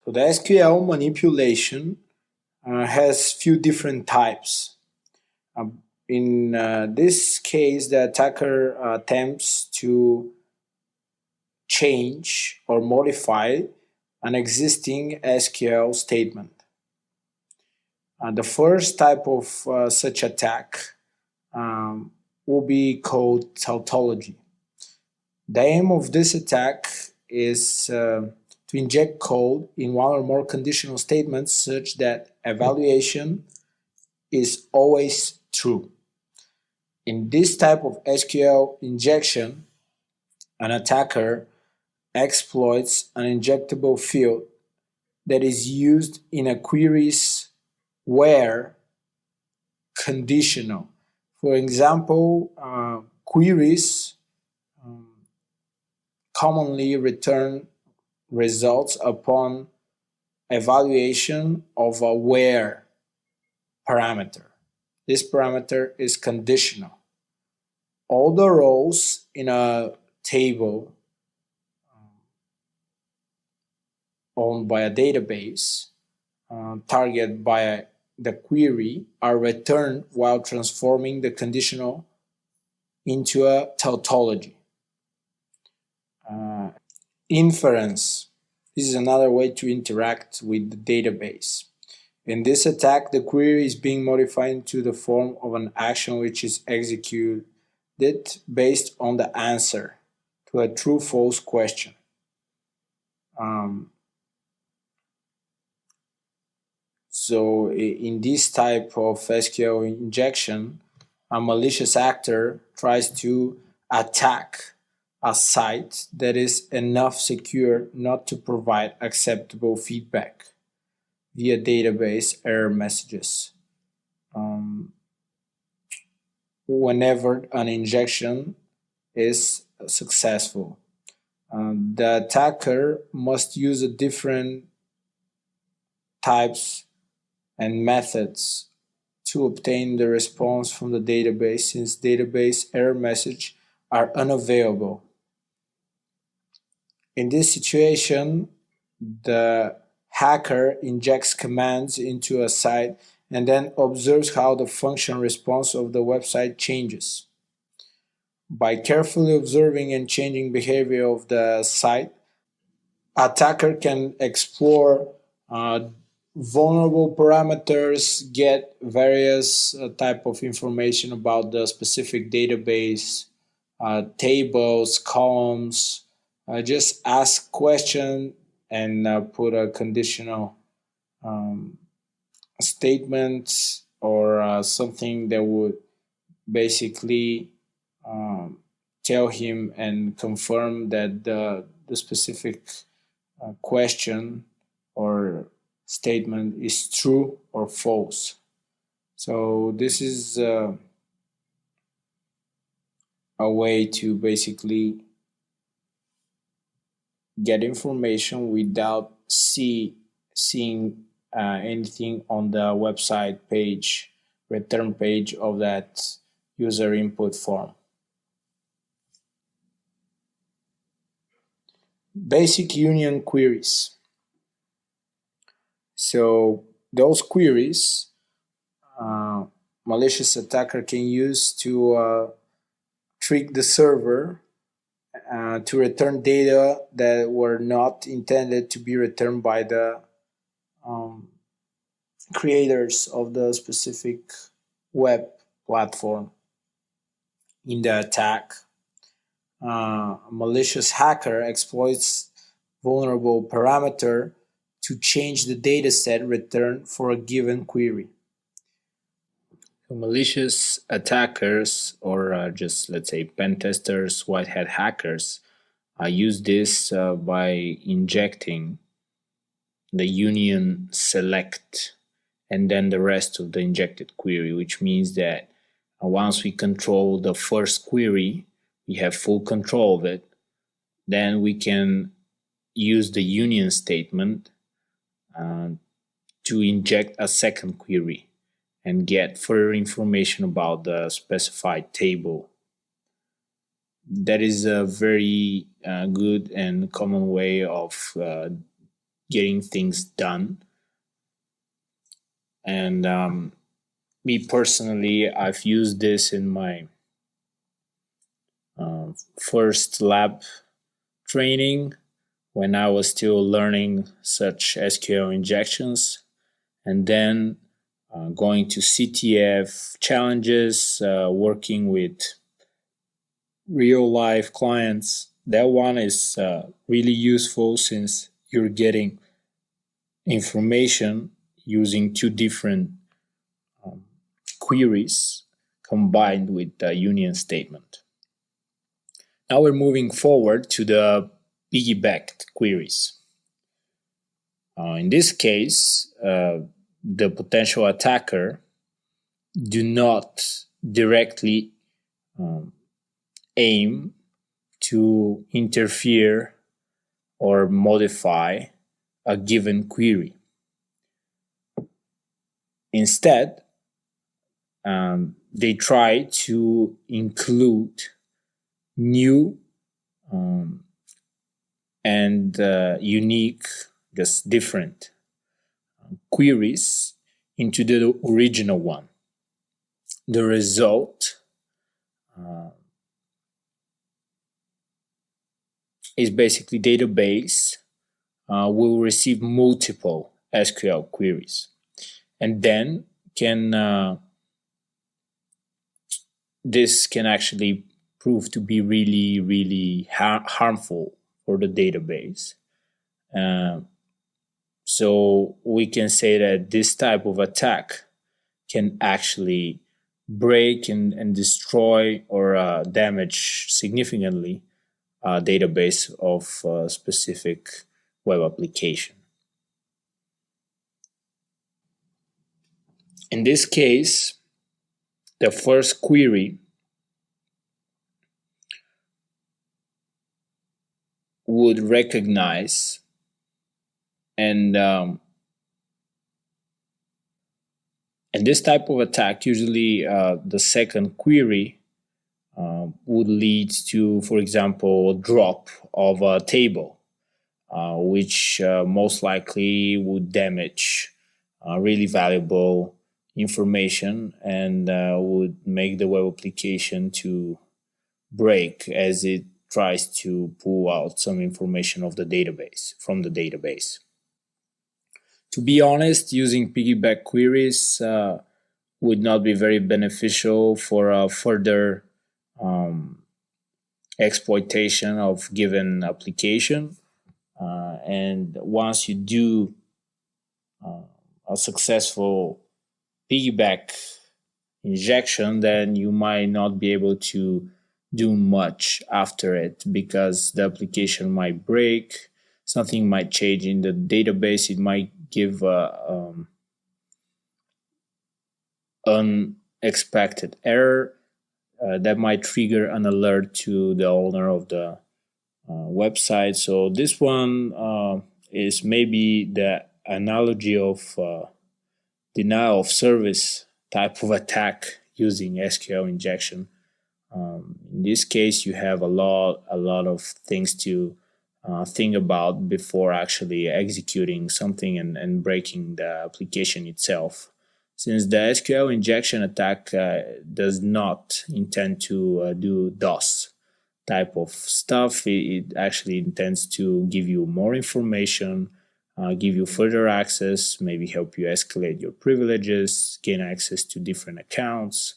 So the SQL manipulation has few different types. In this case, the attacker attempts to change or modify an existing SQL statement. The first type of such attack will be called tautology. The aim of this attack is to inject code in one or more conditional statements such that evaluation is always true. In this type of SQL injection, an attacker exploits an injectable field that is used in a query's where conditional. For example, queries commonly return results upon evaluation of a where parameter. This parameter is conditional. All the rows in a table owned by a database targeted by the query are returned while transforming the conditional into a tautology. Inference. This is another way to interact with the database. In this attack, the query is being modified into the form of an action which is executed based on the answer to a true-false question. So in this type of SQL injection, a malicious actor tries to attack a site that is enough secure not to provide acceptable feedback via database error messages. Whenever an injection is successful, the attacker must use a different types and methods to obtain the response from the database, since database error messages are unavailable. In this situation, the hacker injects commands into a site and then observes how the function response of the website changes. By carefully observing and changing behavior of the site, attacker can explore vulnerable parameters, get various type of information about the specific database, tables, columns, just ask question and put a conditional statement or something that would basically tell him and confirm that the specific question or statement is true or false. So this is a way to basically get information without seeing anything on the website page, return page of that user input form. Basic union queries. So those queries malicious attacker can use to trick the server to return data that were not intended to be returned by the creators of the specific web platform. In the attack, a malicious hacker exploits vulnerable parameter to change the dataset returned for a given query. So malicious attackers, or just let's say pen testers, white hat hackers, use this by injecting the union select and then the rest of the injected query, which means that once we control the first query, we have full control of it, then we can use the union statement to inject a second query and get further information about the specified table. That is a very good and common way of getting things done. And me personally, I've used this in my first lab training when I was still learning such SQL injections, and then going to CTF challenges, working with real life clients. That one is really useful since you're getting information using two different queries combined with the union statement. Now we're moving forward to the piggybacked queries. In this case, the potential attacker do not directly aim to interfere or modify a given query. Instead, they try to include new and unique, just different queries into the original one. The result is basically database will receive multiple SQL queries, and then this can actually prove to be really, really harmful for the database. So we can say that this type of attack can actually break and destroy or damage significantly a database of a specific web application. In this case, the first query would recognize and this type of attack, usually the second query would lead to, for example, a drop of a table, which most likely would damage really valuable information and would make the web application to break as it tries to pull out some information of the database from the database. To be honest, using piggyback queries would not be very beneficial for further exploitation of given application. And once you do a successful piggyback injection, then you might not be able to do much after it because the application might break, something might change in the database, it might give unexpected error that might trigger an alert to the owner of the website. So this one is maybe the analogy of denial of service type of attack using SQL injection. In this case, you have a lot of things to think about before actually executing something and breaking the application itself. Since the SQL injection attack does not intend to do DOS type of stuff, it actually intends to give you more information, give you further access, maybe help you escalate your privileges, gain access to different accounts,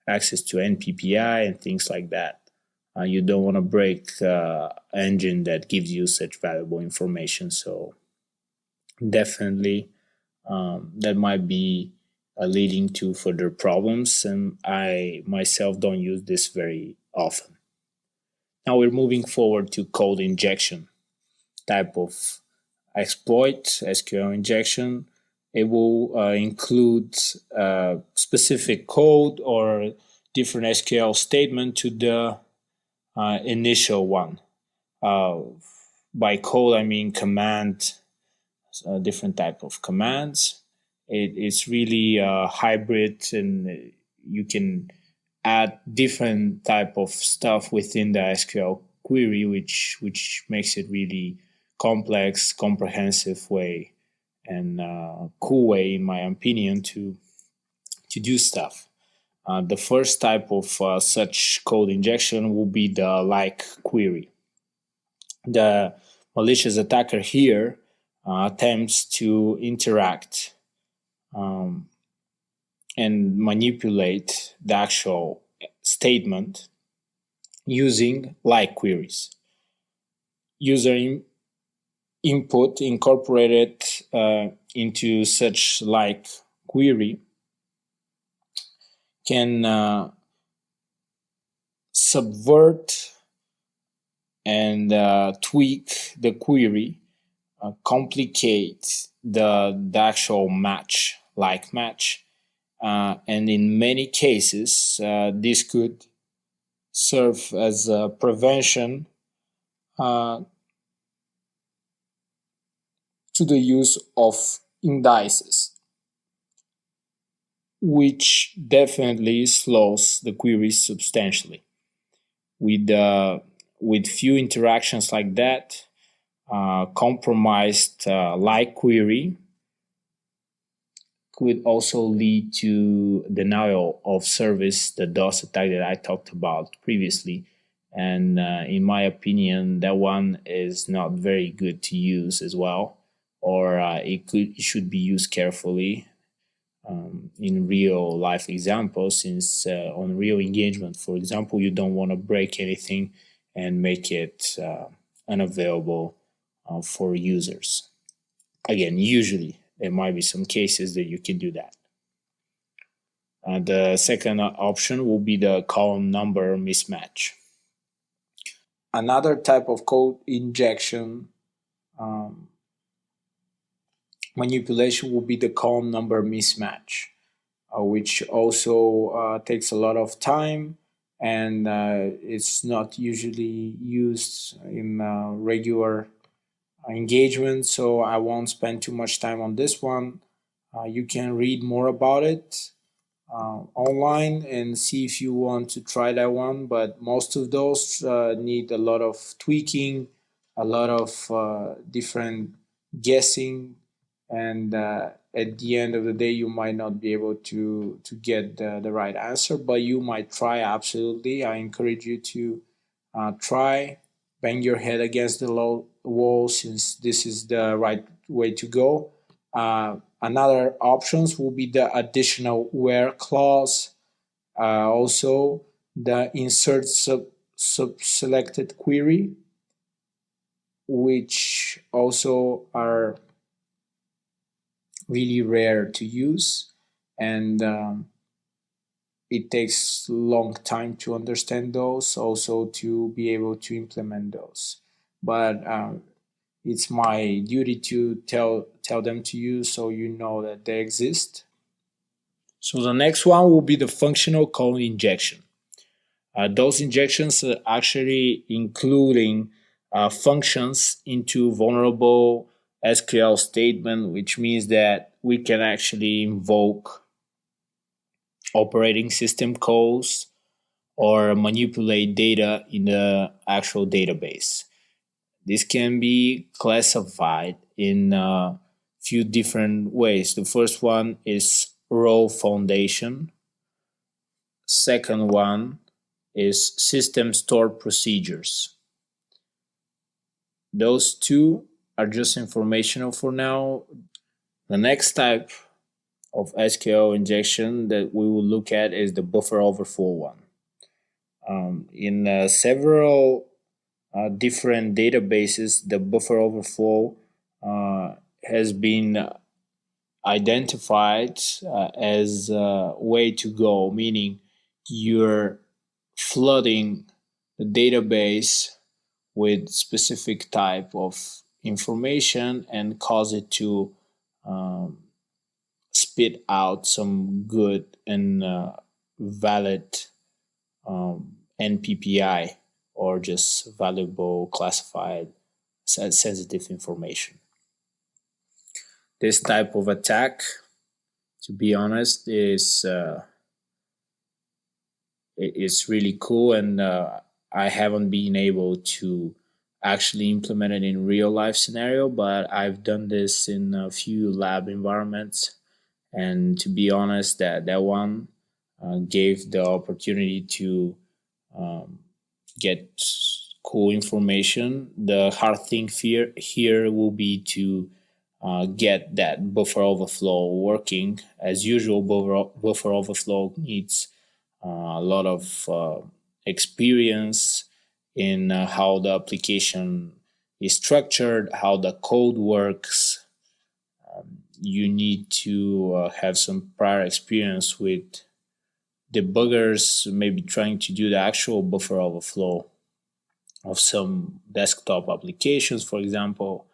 access to NPPI, and things like that. You don't want to break an engine that gives you such valuable information. So definitely that might be leading to further problems. And I myself don't use this very often. Now we're moving forward to code injection type of exploit, SQL injection. It will include specific code or different SQL statement to the initial one. By code, I mean command, different type of commands. It's really a hybrid, and you can add different type of stuff within the SQL query, which makes it really complex, comprehensive way and cool way, in my opinion, to do stuff. The first type of such code injection will be the like query. The malicious attacker here attempts to interact and manipulate the actual statement using like queries. User input incorporated into such like query can subvert and tweak the query, complicate the actual match, and in many cases, this could serve as a prevention uh, to the use of indices, which definitely slows the queries substantially. With with few interactions like that, compromised like query could also lead to denial of service, the DOS attack that I talked about previously. And in my opinion, that one is not very good to use as well, or it should be used carefully in real life examples, since on real engagement, for example, you don't want to break anything and make it unavailable for users. Again, usually there might be some cases that you can do that. The second option will be the column number mismatch. Another type of code injection manipulation will be the column number mismatch, which also takes a lot of time, and it's not usually used in regular engagement, so I won't spend too much time on this one. You can read more about it online and see if you want to try that one, but most of those need a lot of tweaking, a lot of different guessing, and at the end of the day you might not be able to get the right answer, but you might try. Absolutely, I encourage you to try, bang your head against the wall, since this is the right way to go. Another options will be the additional where clause, also the insert sub selected query, which also are really rare to use, and it takes long time to understand those, also to be able to implement those. But it's my duty to tell them to you, so you know that they exist. So the next one will be the functional code injection. Those injections are actually including functions into vulnerable SQL statement, which means that we can actually invoke operating system calls or manipulate data in the actual database. This can be classified in a few different ways. The first one is row foundation. Second one is system stored procedures. Those two are just informational for now. The next type of SQL injection that we will look at is the buffer overflow one. In several different databases, the buffer overflow has been identified as a way to go, meaning you're flooding the database with specific type of information and cause it to spit out some good and valid NPPI, or just valuable classified sensitive information. This type of attack, to be honest, is really cool, and I haven't been able to actually implement it in real life scenario, but I've done this in a few lab environments. And to be honest, that one gave the opportunity to um, get cool information. The hard thing here will be to get that buffer overflow working. As usual, buffer overflow needs a lot of experience in how the application is structured, how the code works. You need to have some prior experience with debuggers, maybe trying to do the actual buffer overflow of some desktop applications, for example,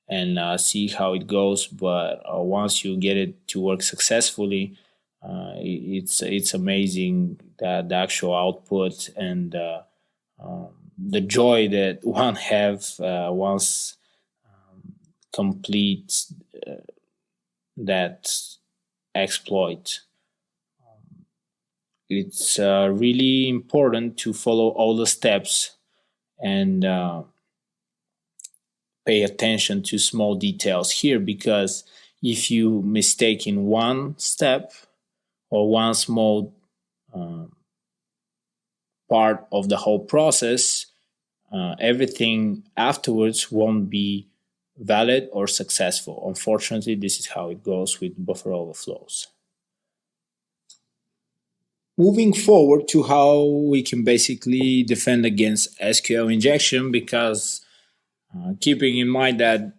and see how it goes. But once you get it to work successfully, it's amazing that the actual output and the joy that one have once complete that exploit. It's really important to follow all the steps and pay attention to small details here, because if you mistake in one step or one small part of the whole process, everything afterwards won't be valid or successful. Unfortunately, this is how it goes with buffer overflows. Moving forward to how we can basically defend against SQL injection, because keeping in mind that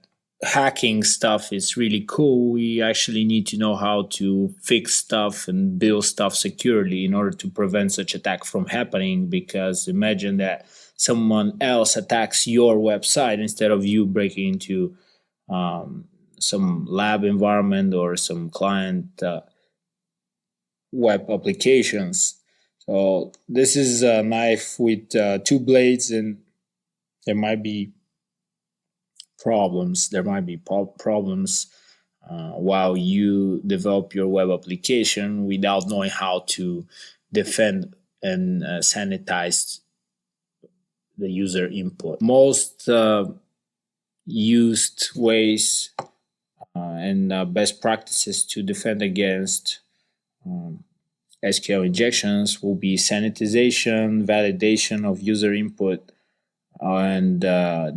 hacking stuff is really cool, we actually need to know how to fix stuff and build stuff securely in order to prevent such attack from happening. Because imagine that someone else attacks your website instead of you breaking into some lab environment or some client web applications. So this is a knife with two blades, and there might be problems. There might be problems while you develop your web application without knowing how to defend and sanitize the user input. Most used ways and best practices to defend against SQL injections will be sanitization, validation of user input, and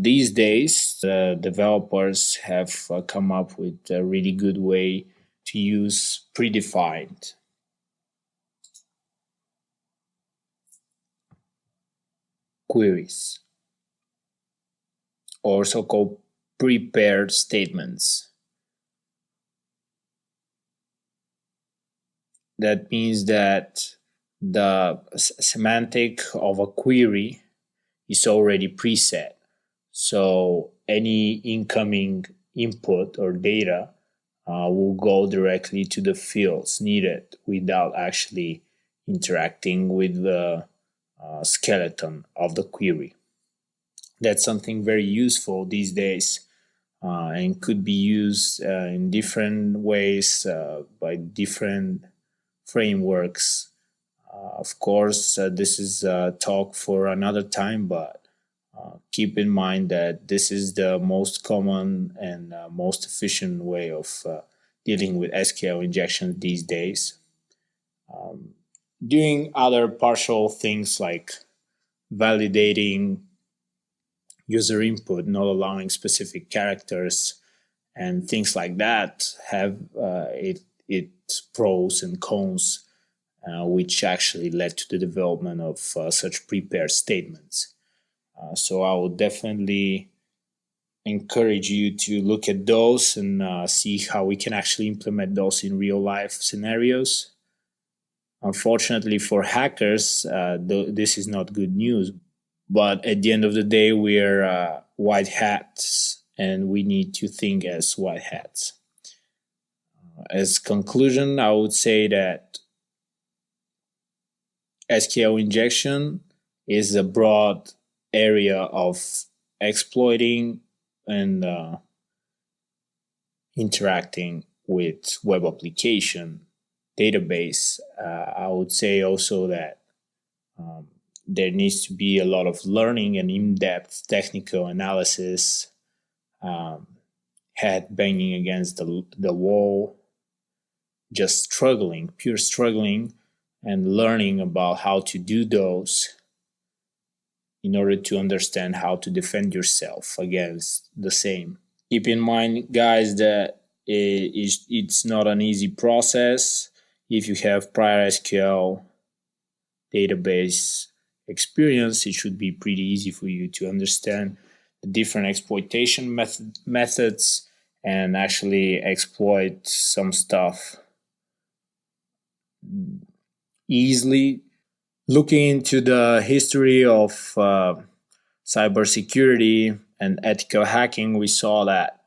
these days, developers have come up with a really good way to use predefined queries, or so called prepared statements. That means that the semantic of a query is already preset. So any incoming input or data will go directly to the fields needed without actually interacting with the skeleton of the query. That's something very useful these days and could be used in different ways by different frameworks. Of course, this is a talk for another time, but keep in mind that this is the most common and most efficient way of dealing with SQL injections these days. Doing other partial things like validating user input, not allowing specific characters, and things like that have its pros and cons, which actually led to the development of such prepared statements. So I would definitely encourage you to look at those and see how we can actually implement those in real life scenarios. Unfortunately for hackers, this is not good news. But at the end of the day, we're white hats, and we need to think as white hats. As conclusion, I would say that SQL injection is a broad area of exploiting and interacting with web application database. I would say also that there needs to be a lot of learning and in-depth technical analysis, head banging against the wall, just struggling, pure struggling, and learning about how to do those in order to understand how to defend yourself against the same. Keep in mind, guys, that it's not an easy process. If you have prior SQL database experience, it should be pretty easy for you to understand the different exploitation methods and actually exploit some stuff easily. Looking into the history of cybersecurity and ethical hacking, we saw that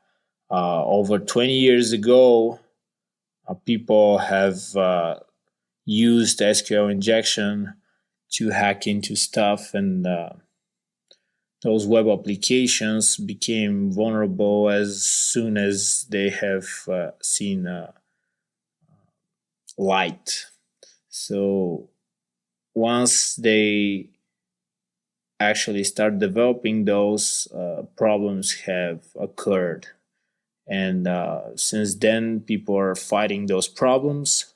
over 20 years ago, people have used SQL injection to hack into stuff, and those web applications became vulnerable as soon as they have seen light. So once they actually start developing, those problems have occurred. And since then, people are fighting those problems,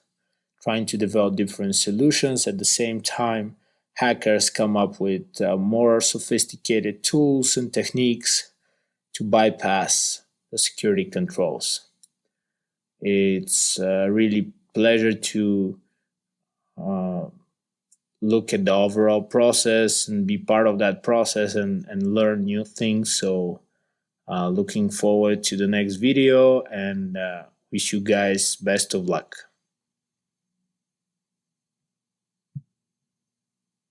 trying to develop different solutions. At the same time, hackers come up with more sophisticated tools and techniques to bypass the security controls. It's really pleasure to look at the overall process and be part of that process and learn new things. So looking forward to the next video, and wish you guys best of luck.